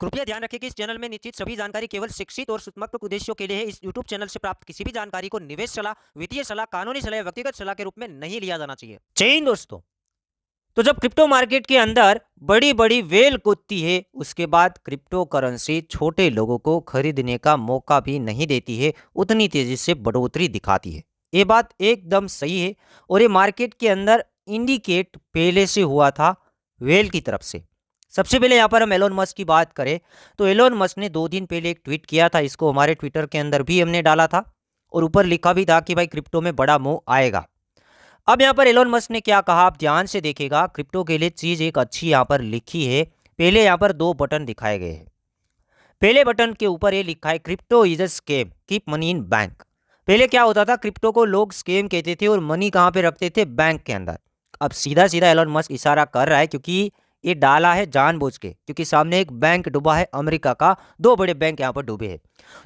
कृपया ध्यान रखें कि इस चैनल में निश्चित सभी जानकारी केवल शिक्षित और सूचनात्मक उद्देश्यों के लिए है। इस यूट्यूब चैनल से प्राप्त किसी भी जानकारी को निवेश सलाह, वित्तीय सलाह, कानूनी सलाह या व्यक्तिगत सलाह के रूप में नहीं लिया जाना चाहिए। जय हिंद दोस्तों। तो जब क्रिप्टो मार्केट के अंदर बड़ी बड़ी वेल कूदती है, उसके बाद क्रिप्टो करेंसी छोटे लोगों को खरीदने का मौका भी नहीं देती है, उतनी तेजी से बढ़ोतरी दिखाती है। ये बात एकदम सही है। और ये मार्केट के अंदर इंडिकेट पहले से हुआ था वेल की तरफ से। सबसे पहले यहाँ पर हम एलोन मस्क की बात करें तो एलोन मस्क ने 2 दिन पहले एक ट्वीट किया था। इसको हमारे ट्विटर के अंदर भी हमने डाला था और ऊपर लिखा भी था कि भाई क्रिप्टो में बड़ा मोह आएगा। अब यहाँ पर एलोन मस्क ने क्या कहा, आप ध्यान से देखिएगा। क्रिप्टो के लिए चीज एक अच्छी यहाँ पर लिखी है। पहले यहाँ पर 2 बटन दिखाए गए हैं। पहले बटन के ऊपर ये लिखा है crypto is a scam, keep money in bank. पहले क्या होता था, क्रिप्टो को लोग स्कैम कहते थे और मनी कहाँ पे रखते थे, बैंक के अंदर। अब सीधा सीधा एलोन मस्क इशारा कर रहा है, क्योंकि ये डाला है जानबूझ के, क्योंकि सामने एक बैंक डूबा है अमेरिका का, 2 बड़े बैंक यहाँ पर डूबे हैं।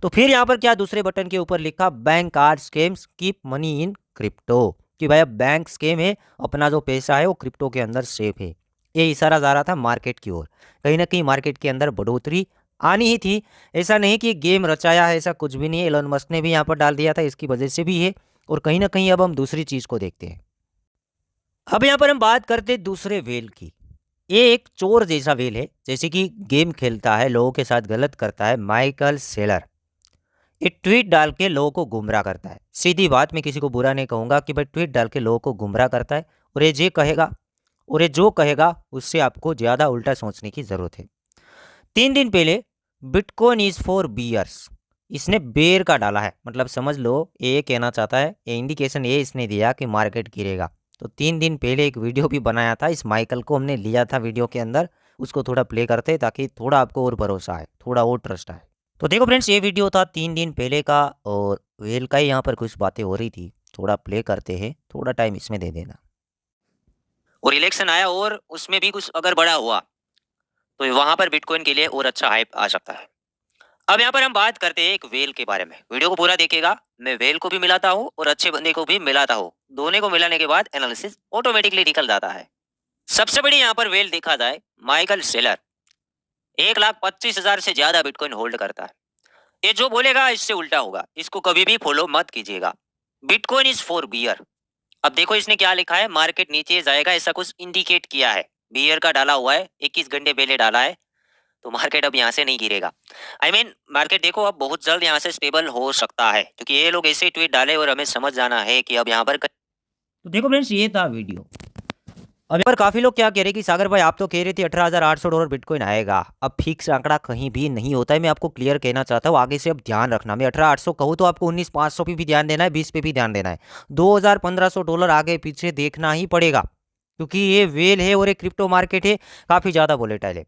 तो फिर यहाँ पर क्या दूसरे बटन के ऊपर लिखा, bank are scams keep money in crypto, कि भाई अब बैंक स्कैम है, अपना जो पैसा है वो क्रिप्टो के अंदर सेफ है। ये इशारा जा रहा था मार्केट की ओर। कहीं ना कहीं मार्केट के अंदर बढ़ोतरी आनी ही थी। ऐसा नहीं कि गेम रचाया है, ऐसा कुछ भी नहीं है। एलोन मस्क ने भी यहाँ पर डाल दिया था, इसकी वजह से भी है। और कहीं ना कहीं अब हम दूसरी चीज को देखते हैं। अब यहाँ पर हम बात करते हैं दूसरे वेल की। ये एक चोर जैसा वेल है, जैसे कि गेम खेलता है, लोगों के साथ गलत करता है, माइकल सेलर। ये ट्वीट डाल के लोगों को गुमराह करता है। सीधी बात, मैं किसी को बुरा नहीं कहूंगा कि भाई ट्वीट डाल के लोगों को गुमराह करता है। और ये जो कहेगा उससे आपको ज्यादा उल्टा सोचने की जरूरत है। 3 दिन पहले बिटकॉइन इज फॉर बियर्स, इसने बेर का डाला है। मतलब समझ लो ये कहना चाहता है, ये इंडिकेशन ये इसने दिया कि मार्केट गिरेगा। तो 3 दिन पहले एक वीडियो भी बनाया था, इस माइकल को हमने लिया था वीडियो के अंदर। उसको थोड़ा प्ले करते ताकि थोड़ा आपको और भरोसा आए, थोड़ा और ट्रस्ट आए। तो देखो फ्रेंड्स, ये वीडियो था 3 दिन पहले का और वेल का ही यहाँ पर कुछ बातें हो रही थी। थोड़ा प्ले करते हैं, थोड़ा टाइम इसमें दे देना। और इलेक्शन आया और उसमें भी कुछ अगर बड़ा हुआ तो वहां पर बिटकॉइन के लिए और अच्छा हाइप आ सकता है। अब यहाँ पर हम बात करते हैं एक वेल के बारे में। वीडियो को पूरा देखिएगा। मैं वेल को भी मिलाता हूँ और अच्छे बंदे को भी मिलाता हूँ। दोनों को मिलाने के बाद एनालिसिस ऑटोमेटिकली निकल जाता है। सबसे बड़ी यहाँ पर वेल देखा जाए, माइकल सेलर 1,25,000 से ज्यादा बिटकॉइन होल्ड करता है। ये जो बोलेगा इससे उल्टा होगा, इसको कभी भी फॉलो मत कीजिएगा। Bitcoin is for bear. अब देखो इसने क्या लिखा है, मार्केट नीचे जाएगा ऐसा कुछ इंडिकेट किया है। बियर का डाला हुआ है, 21 घंटे पहले डाला है। तो मार्केट अब यहाँ से नहीं गिरेगा। मार्केट देखो अब बहुत जल्द यहाँ से स्टेबल हो सकता है, क्योंकि ये लोग ऐसे ट्वीट डाले और हमें समझ जाना है कि अब यहाँ पर तो देखो फ्रेंड्स, ये था वीडियो। अब यहाँ पर काफी लोग क्या कह रहे हैं कि सागर भाई आप तो कह रहे थे $18,800 बिटकॉइन आएगा। अब फिक्स आंकड़ा कहीं भी नहीं होता है। मैं आपको क्लियर कहना चाहता हूँ, आगे से अब ध्यान रखना। मैं 18,800 कहूँ तो आपको 19,500 पे भी ध्यान देना है, 20 पे भी ध्यान देना है। $2,000-1,500 आगे पीछे देखना ही पड़ेगा, क्योंकि ये वेल है और ये क्रिप्टो मार्केट है, काफी ज्यादा वोलेटाइल है।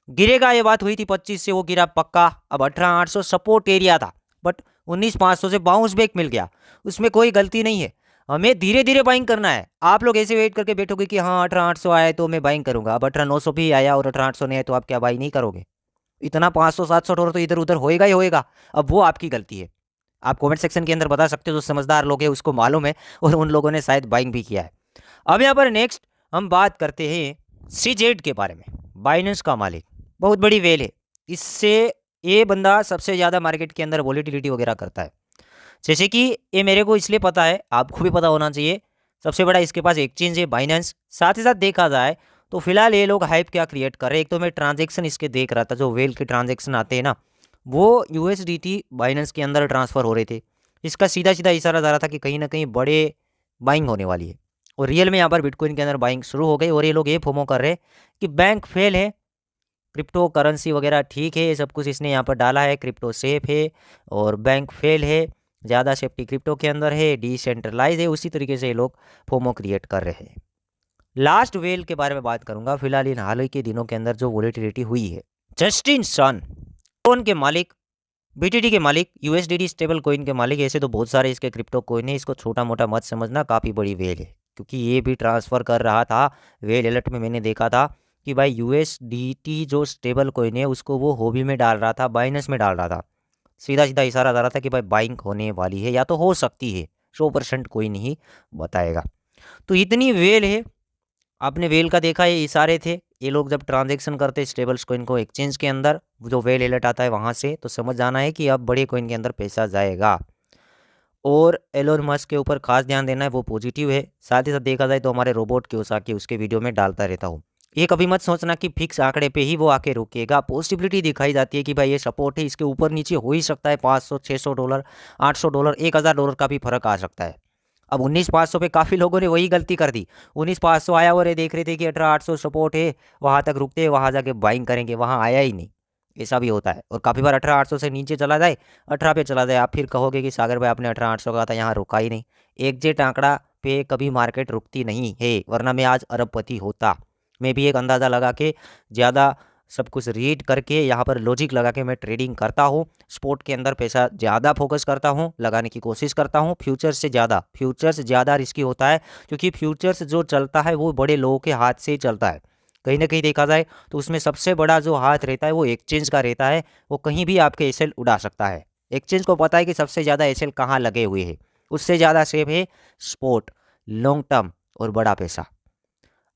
गिरेगा, ये बात हुई थी 25 से, वो गिरा पक्का। अब 18,800 सपोर्ट एरिया था, बट 19,500 से बाउंस बैक मिल गया, उसमें कोई गलती नहीं है। हमें धीरे धीरे बाइंग करना है। आप लोग ऐसे वेट करके बैठोगे कि हाँ 18,800 आया तो मैं बाइंग करूंगा। अब 18,900 भी आया और 18,800 नहीं आया तो आप क्या बाई नहीं करोगे? इतना $500-700 तो इधर उधर होएगा ही होएगा। अब वो आपकी गलती है। आप कमेंट सेक्शन के अंदर बता सकते हो, जो समझदार लोग हैं उसको मालूम है, और उन लोगों ने शायद बाइंग भी किया है। अब यहाँ पर नेक्स्ट हम बात करते हैं सीजेड के बारे में। बाइनेंस का मालिक, बहुत बड़ी वेल है। इससे ये बंदा सबसे ज़्यादा मार्केट के अंदर वॉलेटिलिटी वगैरह करता है। जैसे कि ये मेरे को इसलिए पता है, आपको भी पता होना चाहिए। सबसे बड़ा इसके पास एक्सचेंज है बाइनेंस। साथ ही साथ देखा जाए तो फिलहाल ये लोग हाइप क्या क्रिएट कर रहे हैं। एक तो मैं ट्रांजेक्शन इसके देख रहा था, जो वेल के ट्रांजेक्शन आते हैं ना, वो यूएसडीटी बाइनेंस के अंदर ट्रांसफ़र हो रहे थे। इसका सीधा सीधा इशारा जा रहा था कि कहीं ना कहीं बड़े बाइंग होने वाली है। और रियल में यहाँ पर बिटकॉइन के अंदर बाइंग शुरू हो गई। और ये लोग ये फोमो कर रहे हैं कि बैंक फेल है, क्रिप्टो करेंसी वगैरह ठीक है, ये सब कुछ इसने यहाँ पर डाला है, क्रिप्टो सेफ है और बैंक फेल है, ज़्यादा सेफ्टी क्रिप्टो के अंदर है, डिसेंट्रलाइज है। उसी तरीके से ये लोग फोमो क्रिएट कर रहे हैं। लास्ट वेल के बारे में बात करूंगा। फिलहाल इन हाल ही के दिनों के अंदर जो वोलेटिलिटी हुई है, जस्टिन सन, कौन के मालिक, बीटीटी के मालिक, यूएसडीटी स्टेबल कॉइन के मालिक। ऐसे तो बहुत सारे इसके क्रिप्टो कॉइन है, इसको छोटा मोटा मत समझना, काफ़ी बड़ी वेल है। क्योंकि ये भी ट्रांसफ़र कर रहा था। वेल अलर्ट में मैंने देखा था कि भाई यूएसडीटी जो स्टेबल कॉइन है उसको वो हॉबी में डाल रहा था, बाइनेंस में डाल रहा था। सीधा सीधा इशारा जा रहा था कि भाई बाइंग होने वाली है, या तो हो सकती है, 100% कोई नहीं बताएगा। तो इतनी वेल है आपने वेल का देखा, ये इशारे थे, ये लोग जब ट्रांजेक्शन करते स्टेबल्स कॉइन को एक्सचेंज के अंदर, जो वेल अलर्ट आता है वहाँ से, तो समझ जाना है कि अब बड़े कॉइन के अंदर पैसा जाएगा। और एलोन मस्क के ऊपर खास ध्यान देना है, वो पॉजिटिव है। साथ ही साथ देखा जाए तो हमारे रोबोट कियोसाकी उसके वीडियो में डालता रहता हूँ। ये कभी मत सोचना कि फिक्स आंकड़े पे ही वो आके रुकेगा, पॉसिबिलिटी दिखाई जाती है कि भाई ये सपोर्ट है, इसके ऊपर नीचे हो ही सकता है, $500 $600 $800 $1000 का भी फर्क आ सकता है। अब 19,500 पे काफ़ी लोगों ने वही गलती कर दी। 19,500 आया और ये देख रहे थे कि 18,800 सपोर्ट है, वहाँ तक रुकते हैं, वहाँ जाके बाइंग करेंगे, वहाँ आया ही नहीं। ऐसा भी होता है। और काफ़ी बार 18,800 से नीचे चला जाए, 18 पे चला जाए, आप फिर कहोगे कि सागर भाई आपने 18,800 कहा था, यहाँ रुका ही नहीं। एग्जैक्ट आंकड़ा पे कभी मार्केट रुकती नहीं है, वरना मैं आज अरबपति होता। मैं भी एक अंदाज़ा लगा के, ज़्यादा सब कुछ रीड करके, यहाँ पर लॉजिक लगा के मैं ट्रेडिंग करता हूँ। स्पोर्ट के अंदर पैसा ज़्यादा फोकस करता हूँ, लगाने की कोशिश करता हूँ। फ्यूचर्स ज़्यादा रिस्की होता है, क्योंकि फ्यूचर्स जो चलता है वो बड़े लोगों के हाथ से ही चलता है। कहीं ना कहीं देखा जाए तो उसमें सबसे बड़ा जो हाथ रहता है वो एक्सचेंज का रहता है। वो कहीं भी आपके एसएल उड़ा सकता है। एक्सचेंज को पता है कि सबसे ज़्यादा एसएल कहाँ लगे हुए हैं, उससे ज़्यादा सेफ है स्पोर्ट, लॉन्ग टर्म और बड़ा पैसा।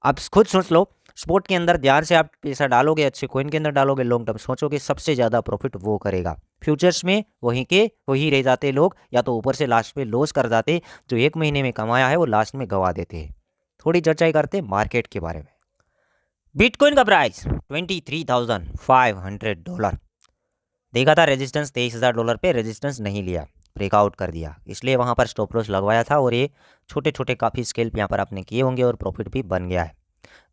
आप खुद सोच लो, स्पोर्ट के अंदर ध्यान से आप पैसा डालोगे, अच्छे कॉइन के अंदर डालोगे, लॉन्ग टर्म सोचोगे, सबसे ज़्यादा प्रॉफिट वो करेगा। फ्यूचर्स में वही रह जाते लोग, या तो ऊपर से लास्ट में लॉस कर जाते, जो एक महीने में कमाया है वो लास्ट में गवा देते हैं। थोड़ी चर्चा करते हैं मार्केट के बारे में। बिटकॉइन का प्राइस $23,500 देखा था। रेजिस्टेंस $23,000 पे रेजिस्टेंस नहीं लिया, ब्रेकआउट कर दिया, इसलिए वहाँ पर स्टॉप लॉस लगवाया था। और ये छोटे छोटे काफ़ी स्केल्प यहाँ पर आपने किए होंगे और प्रॉफिट भी बन गया है।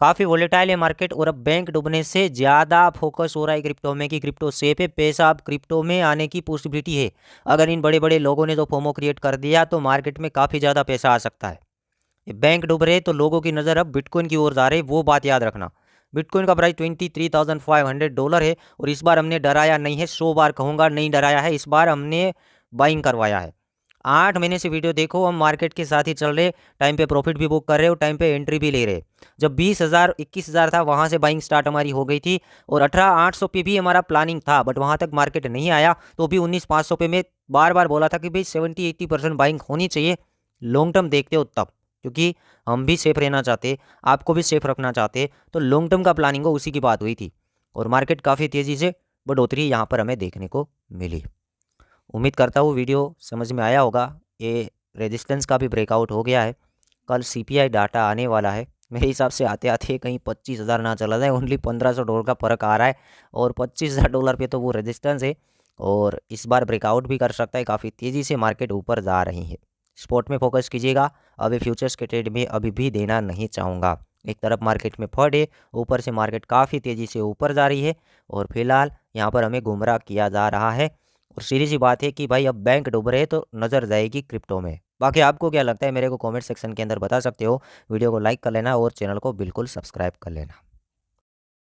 काफ़ी वोलेटाइल है मार्केट, और अब बैंक डूबने से ज़्यादा फोकस हो रहा है क्रिप्टो में कि क्रिप्टो सेफ है, पैसा अब क्रिप्टो में आने की पॉसिबिलिटी है। अगर इन बड़े बड़े लोगों ने जो फोमो क्रिएट कर दिया तो मार्केट में काफ़ी ज़्यादा पैसा आ सकता है। बैंक डूब रहे तो लोगों की नज़र अब बिटकॉइन की ओर जा रही है, वो बात याद रखना। बिटकॉइन का प्राइस $23,500 है, और इस बार हमने डराया नहीं है, 100 बार कहूँगा नहीं डराया है, इस बार हमने बाइंग करवाया है। 8 महीने से वीडियो देखो, हम मार्केट के साथ ही चल रहे, टाइम पे प्रॉफिट भी बुक कर रहे हो, टाइम पे एंट्री भी ले रहे। जब 20,000 21,000 था, वहाँ से बाइंग स्टार्ट हमारी हो गई थी, और 18,800 पे भी हमारा प्लानिंग था, बट वहाँ तक मार्केट नहीं आया। तो भी 19,500 पे मैं बार बार बोला था कि भाई 70-80% बाइंग होनी चाहिए, लॉन्ग टर्म देखते हो तब, क्योंकि हम भी सेफ रहना चाहते, आपको भी सेफ रखना चाहते, तो लॉन्ग टर्म का प्लानिंग हो, उसी की बात हुई थी। और मार्केट काफ़ी तेज़ी से बढ़ोतरी यहाँ पर हमें देखने को मिली। उम्मीद करता हूँ वीडियो समझ में आया होगा। ये रेजिस्टेंस का भी ब्रेकआउट हो गया है। कल सीपीआई डाटा आने वाला है, मेरे हिसाब से आते आते कहीं 25,000 ना चला जाए, ओनली $1,500 का फ़र्क आ रहा है, और $25,000 पे तो वो रेजिस्टेंस है, और इस बार ब्रेकआउट भी कर सकता है। काफ़ी तेज़ी से मार्केट ऊपर जा रही है। स्पॉट में फोकस कीजिएगा, अभी फ्यूचर्स के ट्रेड में अभी भी देना नहीं चाहूँगा। एक तरफ मार्केट में फट है, ऊपर से मार्केट काफ़ी तेज़ी से ऊपर जा रही है, और फिलहाल यहाँ पर हमें गुमराह किया जा रहा है। और सीधी सी बात है कि भाई अब बैंक डूब रहे तो नज़र जाएगी क्रिप्टो में। बाकी आपको क्या लगता है मेरे को कमेंट सेक्शन के अंदर बता सकते हो। वीडियो को लाइक कर लेना और चैनल को बिल्कुल सब्सक्राइब कर लेना।